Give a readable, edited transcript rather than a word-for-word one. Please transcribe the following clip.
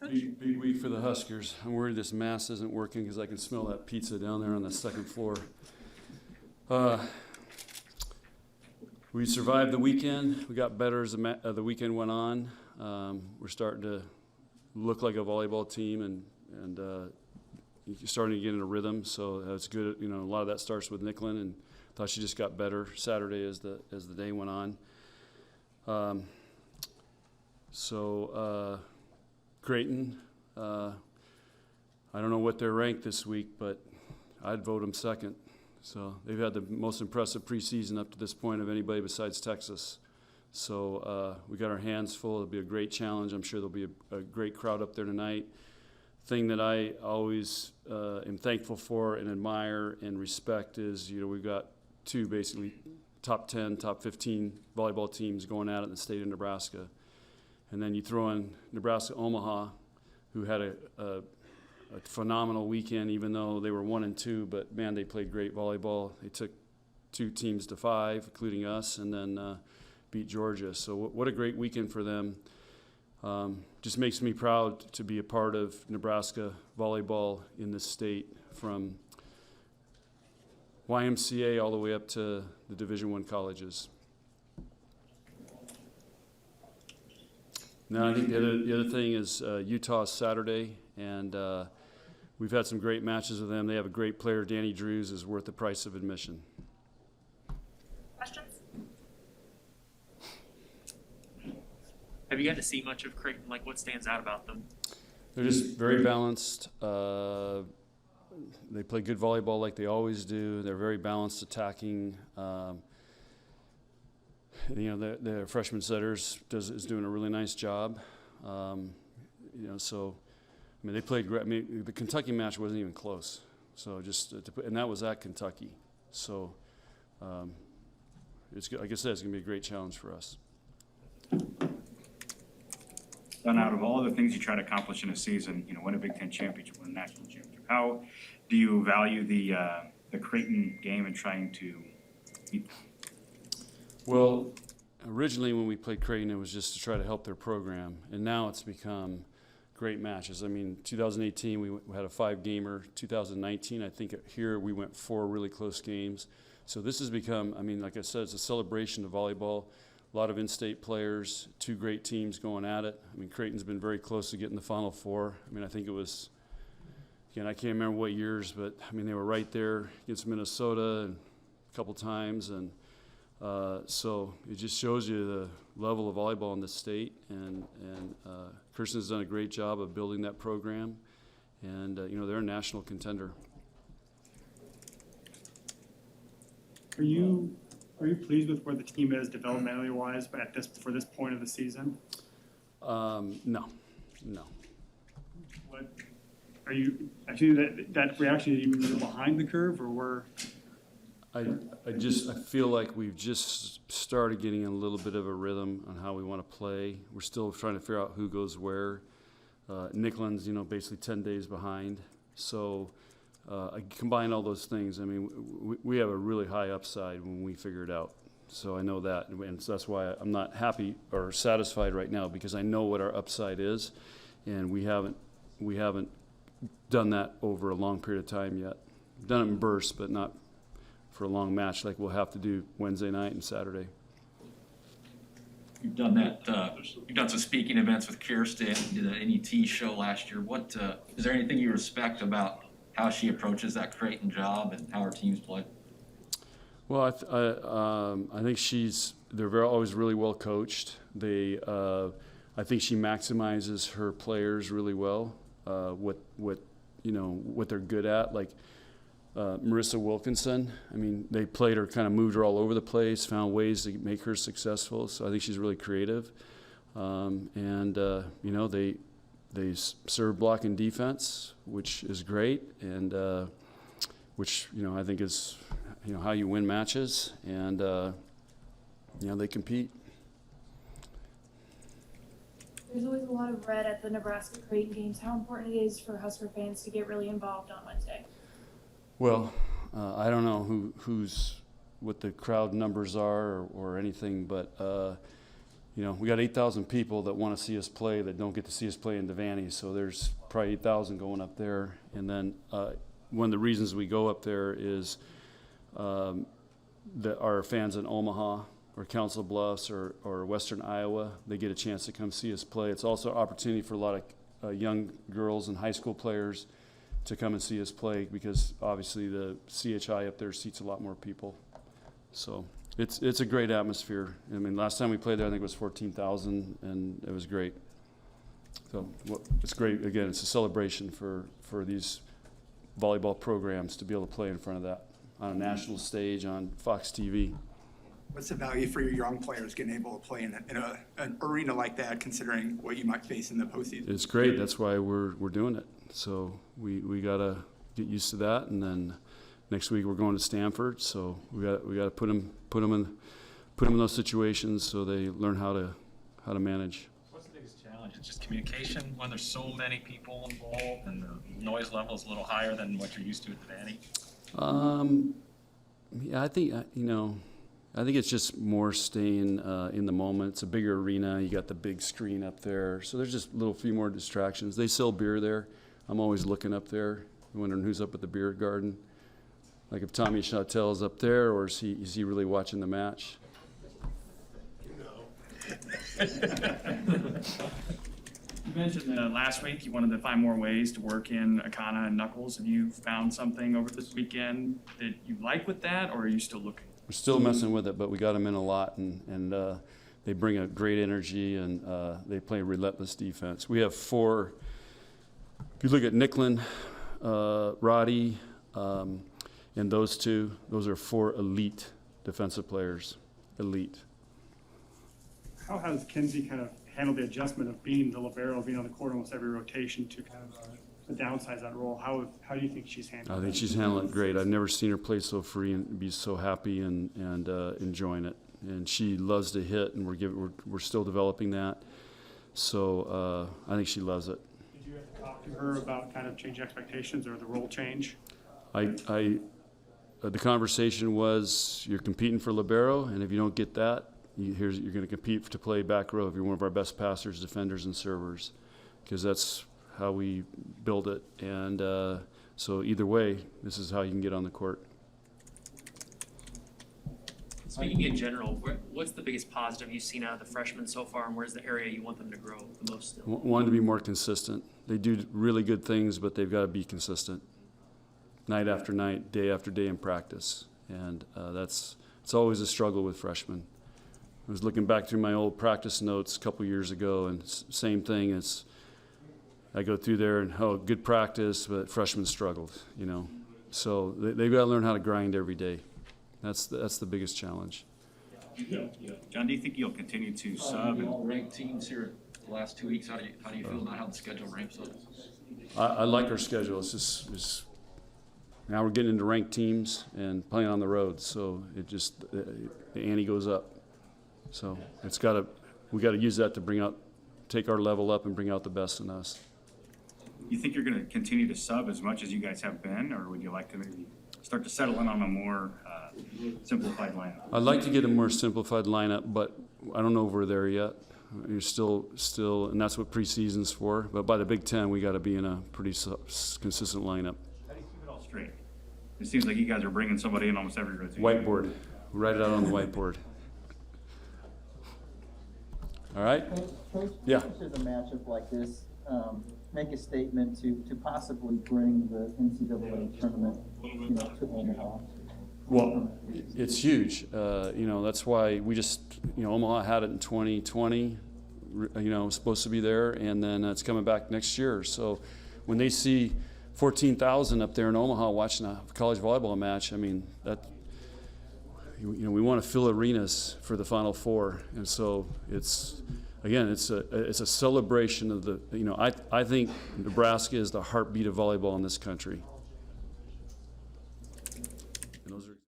Big week for the Huskers. I'm worried this mask isn't working because I can smell that pizza down there on the second floor. We survived the weekend. We got better as the weekend went on. We're starting to look like a volleyball team, and you're starting to get in a rhythm. So that's good. You know, a lot of that starts with Nicklin, and thought she just got better Saturday as the day went on. Creighton, I don't know what they're ranked this week, but I'd vote them second. So they've had the most impressive preseason up to this point of anybody besides Texas. So we got our hands full. It'll be a great challenge. I'm sure there'll be a great crowd up there tonight. Thing that I always am thankful for and admire and respect is, you know, we've got two basically top 10, top 15 volleyball teams going at it in the state of Nebraska. And then you throw in Nebraska-Omaha, who had a phenomenal weekend, even though they were 1-2. But man, they played great volleyball. They took 2 teams to 5, including us, and then beat Georgia. So what a great weekend for them. Just makes me proud to be a part of Nebraska volleyball in this state, from YMCA all the way up to the Division I colleges. Now, I think the other thing is Utah Saturday, and we've had some great matches with them. They have a great player. Danny Drews is worth the price of admission. Questions? Have you got to see much of Creighton? Like, what stands out about them? They're just very balanced. They play good volleyball like they always do. They're very balanced attacking. You know, the freshman setters is doing a really nice job. You know, so I mean, they played great. I mean, the Kentucky match wasn't even close. So and that was at Kentucky. So like I said, it's going to be a great challenge for us. Done out of all the things you try to accomplish in a season, you know, win a Big Ten championship, win a national championship. How do you value the Creighton game and trying to beat them? Well, originally when we played Creighton, it was just to try to help their program, and now it's become great matches. I mean, 2018 we had a 5-gamer. 2019, I think here we went 4 really close games. So this has become, I mean, like I said, it's a celebration of volleyball. A lot of in-state players, 2 great teams going at it. I mean, Creighton's been very close to getting the Final Four. I mean, I think it was, again, I can't remember what years, but I mean, they were right there against Minnesota a couple times, and so it just shows you the level of volleyball in the state, and Kirsten's done a great job of building that program, and you know, they're a national contender. Are you pleased with where the team is developmentally wise, but for this point of the season? No. What are you actually that we're actually even a little behind the curve, or we're? I feel like we've just started getting a little bit of a rhythm on how we want to play. We're still trying to figure out who goes where. Nicklin's, you know, basically 10 days behind. So I combine all those things. I mean, we have a really high upside when we figure it out. So I know that, and so that's why I'm not happy or satisfied right now, because I know what our upside is, and we haven't done that over a long period of time yet. We've done it in bursts, but not for a long match like we'll have to do Wednesday night and Saturday. You've done that. You've done some speaking events with Kirsten. Did an NET show last year. What is there anything you respect about how she approaches that Creighton job and how her teams play? Well, I think they're always really well coached. I think she maximizes her players really well. What they're good at, like. Marissa Wilkinson, I mean, they played her, kind of moved her all over the place, found ways to make her successful. So I think she's really creative. You know, they serve, block, and defense, which is great, and which, you know, I think is, you know, how you win matches, and you know, they compete. There's always a lot of red at the Nebraska Creighton games. How important it is for Husker fans to get really involved on Wednesday? Well, I don't know what the crowd numbers are or anything, but we got 8,000 people that want to see us play that don't get to see us play in Devaney, so there's probably 8,000 going up there. And then one of the reasons we go up there is that our fans in Omaha or Council Bluffs or Western Iowa, they get a chance to come see us play. It's also an opportunity for a lot of young girls and high school players to come and see us play, because obviously the CHI up there seats a lot more people. So it's a great atmosphere. I mean, last time we played there, I think it was 14,000, and it was great. So it's great. Again, it's a celebration for these volleyball programs to be able to play in front of that on a national stage on Fox TV. What's the value for your young players getting able to play in an arena like that, considering what you might face in the postseason? It's great. That's why we're doing it. So we gotta get used to that, and then next week we're going to Stanford. So we got to put them in those situations so they learn how to manage. What's the biggest challenge? It's just communication when there's so many people involved and the noise level is a little higher than what you're used to at Devaney. Yeah, I think it's just more staying in the moment. It's a bigger arena. You got the big screen up there, so there's just a few more distractions. They sell beer there. I'm always looking up there, wondering who's up at the beer garden. Like if Tommy Chattel is up there, or is he really watching the match? You mentioned last week you wanted to find more ways to work in Akana and Knuckles. Have you found something over this weekend that you like with that, or are you still looking? We're still messing with it, but we got them in a lot, and they bring a great energy, and they play relentless defense. We have 4. If you look at Nicklin, Roddy, and those 2, those are 4 elite defensive players. Elite. How has Kinsey kind of handled the adjustment of being the libero, being on the court almost every rotation, to kind of downsize that role? How do you think she's handled it? I think she's handling it great. I've never seen her play so free and be so happy and enjoying it. And she loves to hit, and we're still developing that. So I think she loves it. Did you have to talk to her about kind of change expectations or the role change? The conversation was, you're competing for libero, and if you don't get that, you're going to compete to play back row if you're one of our best passers, defenders, and servers, because that's how we build it. And so either way, this is how you can get on the court. Speaking in general, what's the biggest positive you've seen out of the freshmen so far, and where's the area you want them to grow the most still? Want to be more consistent. They do really good things, but they've got to be consistent. Night after night, day after day in practice. And it's always a struggle with freshmen. I was looking back through my old practice notes a couple years ago, and same thing. I go through there and, good practice, but freshmen struggled, So they've got to learn how to grind every day. That's the biggest challenge. John, do you think you'll continue to sub? All ranked teams here the last 2 weeks. How do you feel about how the schedule ramps up? I like our schedule. It's just now we're getting into ranked teams and playing on the road, so it just the ante goes up. So we got to use that to take our level up and bring out the best in us. You think you're going to continue to sub as much as you guys have been, or would you like to maybe start to settle in on a more simplified lineup? I'd like to get a more simplified lineup, but I don't know if we're there yet. You're still, and that's what preseason's for. But by the Big Ten, we got to be in a pretty consistent lineup. How do you keep it all straight? It seems like you guys are bringing somebody in almost every rotation. Whiteboard. Write it out on the whiteboard. All right? Coach, Yeah. how does a matchup like this make a statement to possibly bring the NCAA tournament, to Omaha? Well, it's huge. That's why we just, Omaha had it in 2020, supposed to be there, and then it's coming back next year. So when they see 14,000 up there in Omaha watching a college volleyball match, I mean, we want to fill arenas for the Final Four, and so it's a celebration of I think Nebraska is the heartbeat of volleyball in this country.